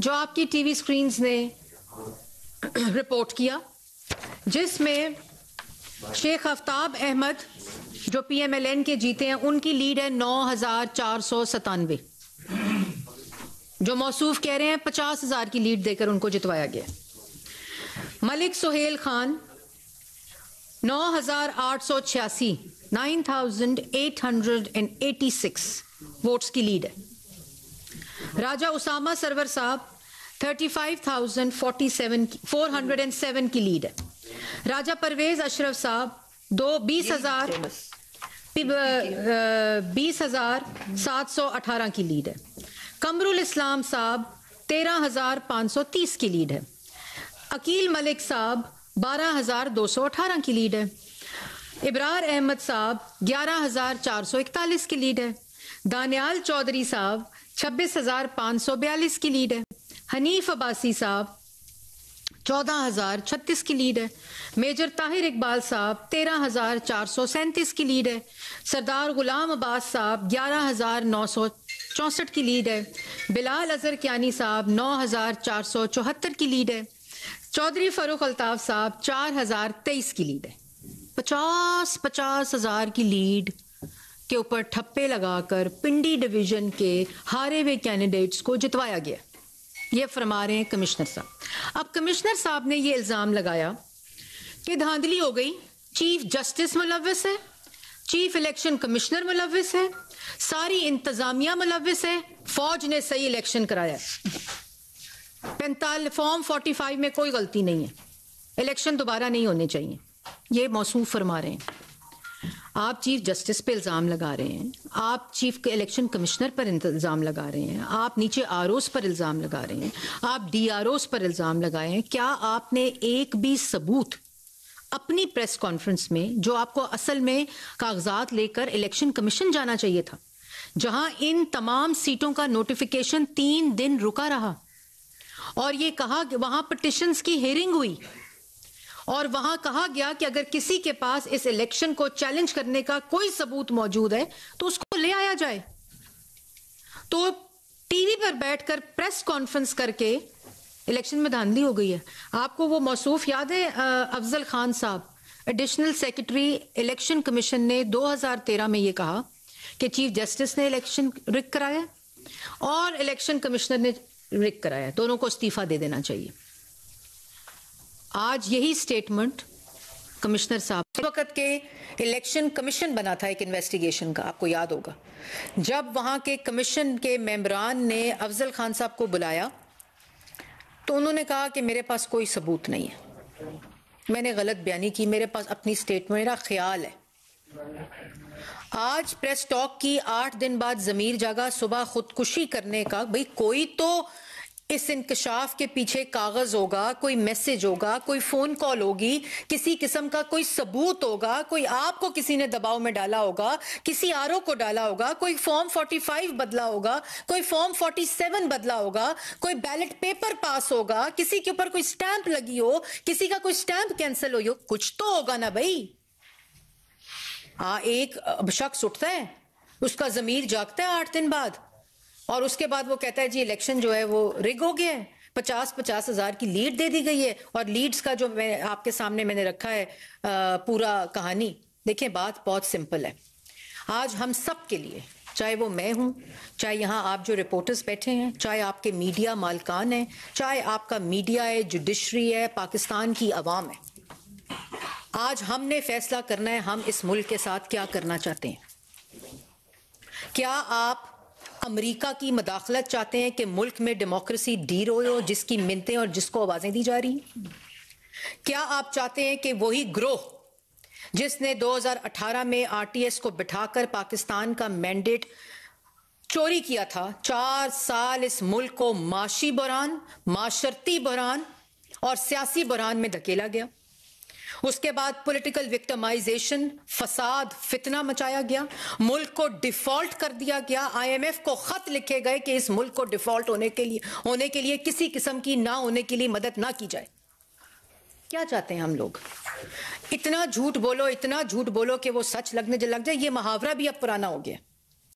जो आपकी TV screens ने रिपोर्ट किया, जिसमें शेख आफ्ताब अहमद जो PMLN के जीते हैं, उनकी लीड है 9,497। जो मौसूफ कह रहे हैं 50,000 की लीड देकर उनको जितवाया गया। मलिक सुहेल खान 9,886 9,886 वोट्स की लीड है। राजा उसामा सरवर साहब 35,407 की लीड है। राजा परवेज अशरफ साहब 20,718 की लीड है। कमरुल इस्लाम साहब 13,530 की लीड है। अकील मलिक साहब 12,218 की लीड है। इब्रार अहमद साहब 11,441 की लीड है। दानियाल चौधरी साहब 26,542 की लीड है। हनीफ अब्बासी साहब 14,036 की लीड है। मेजर ताहिर इकबाल साहब 13,437 की लीड है। सरदार गुलाम अब्बास साहब 11,964 की लीड है। बिलाल अजहर कियानी साहब 9,474 की लीड है। चौधरी फरूख अल्ताफ साहब 4,023 की लीड है। 50,000 की लीड के ऊपर ठप्पे लगाकर पिंडी डिवीजन के हारे हुए कैंडिडेट्स को जितवाया गया। ये फरमा रहे हैं कमिश्नर साहब। अब कमिश्नर साहब ने ये इल्जाम लगाया कि धांधली हो गई, चीफ जस्टिस मुलव्विस है, चीफ इलेक्शन कमिश्नर मुलव्विस है, सारी इंतजामिया मुलव्विस है, फौज ने सही इलेक्शन कराया। फॉर्म 45 में कोई गलती नहीं है, इलेक्शन दोबारा नहीं होने चाहिए। ये मौसूफ फरमा रहे हैं। आप चीफ जस्टिस पे इल्ज़ाम लगा रहे हैं, आप चीफ इलेक्शन कमिश्नर पर इल्ज़ाम लगा रहे हैं, आप नीचे आरओस पर इल्ज़ाम लगा रहे हैं, आप DROs पर इल्ज़ाम लगाए हैं। क्या आपने एक भी सबूत अपनी प्रेस कॉन्फ्रेंस में, जो आपको असल में कागजात लेकर इलेक्शन कमीशन जाना चाहिए था, जहां इन तमाम सीटों का नोटिफिकेशन 3 दिन रुका रहा और ये कहा कि वहां पिटिशंस की हियरिंग हुई और वहां कहा गया कि अगर किसी के पास इस इलेक्शन को चैलेंज करने का कोई सबूत मौजूद है तो उसको ले आया जाए। तो टीवी पर बैठकर प्रेस कॉन्फ्रेंस करके इलेक्शन में धांधली हो गई है। आपको वो मौसूफ याद है, अफजल खान साहब एडिशनल सेक्रेटरी इलेक्शन कमीशन ने 2013 में ये कहा कि चीफ जस्टिस ने इलेक्शन रिग कराया और इलेक्शन कमिश्नर ने रिग कराया, दोनों को इस्तीफा दे देना चाहिए। आज यही स्टेटमेंट कमिश्नर साहब, इस वक्त के इलेक्शन कमीशन बना था एक इन्वेस्टिगेशन का, आपको याद होगा, जब वहां के कमीशन के मेंबरान ने अफजल खान साहब को बुलाया तो उन्होंने कहा कि मेरे पास कोई सबूत नहीं है, मैंने गलत बयानी की, मेरे पास अपनी स्टेटमेंट, मेरा ख्याल है। आज प्रेस टॉक की 8 दिन बाद ज़मीर जागा सुबह खुदकुशी करने का। भाई कोई तो इस इंकशाफ के पीछे कागज होगा, कोई मैसेज होगा, कोई फोन कॉल होगी, किसी किस्म का कोई सबूत होगा, कोई आपको किसी ने दबाव में डाला होगा, किसी आरओ को डाला होगा, कोई फॉर्म 45 बदला होगा, कोई फॉर्म 47 बदला होगा, कोई बैलेट पेपर पास होगा, किसी के ऊपर कोई स्टैंप लगी हो, किसी का कोई स्टैंप कैंसिल हो, कुछ तो होगा ना भाई। एक शख्स उठता है, उसका जमीर जागता है 8 दिन बाद और उसके बाद वो कहता है जी इलेक्शन जो है वो रिग हो गया है, 50-50 हजार की लीड दे दी गई है। और लीड्स का जो मैं आपके सामने मैंने रखा है पूरा कहानी, देखें बात बहुत सिंपल है। आज हम सब के लिए, चाहे वो मैं हूं, चाहे यहाँ आप जो रिपोर्टर्स बैठे हैं, चाहे आपके मीडिया मालकान हैं, चाहे आपका मीडिया है, जुडिशरी है, पाकिस्तान की अवाम है, आज हमने फैसला करना है हम इस मुल्क के साथ क्या करना चाहते हैं। क्या आप अमेरिका की मदाखलत चाहते हैं कि मुल्क में डेमोक्रेसी ढीर हो, जिसकी मिन्नतें और जिसको आवाजें दी जा रही हैं? क्या आप चाहते हैं कि वही ग्रोह जिसने 2018 में RTS को बिठाकर पाकिस्तान का मैंडेट चोरी किया था, 4 साल इस मुल्क को माशी बहरान, माशरती बहरान और सियासी बहरान में धकेला गया, उसके बाद पॉलिटिकल विक्टिमाइजेशन, फसाद, फितना मचाया गया, मुल्क को डिफॉल्ट कर दिया गया, IMF को खत लिखे गए कि इस मुल्क को डिफॉल्ट होने के लिए किसी किस्म की ना होने के लिए मदद ना की जाए। क्या चाहते हैं हम लोग? इतना झूठ बोलो, इतना झूठ बोलो कि वो सच लगने लग जाए। ये मुहावरा भी अब पुराना हो गया।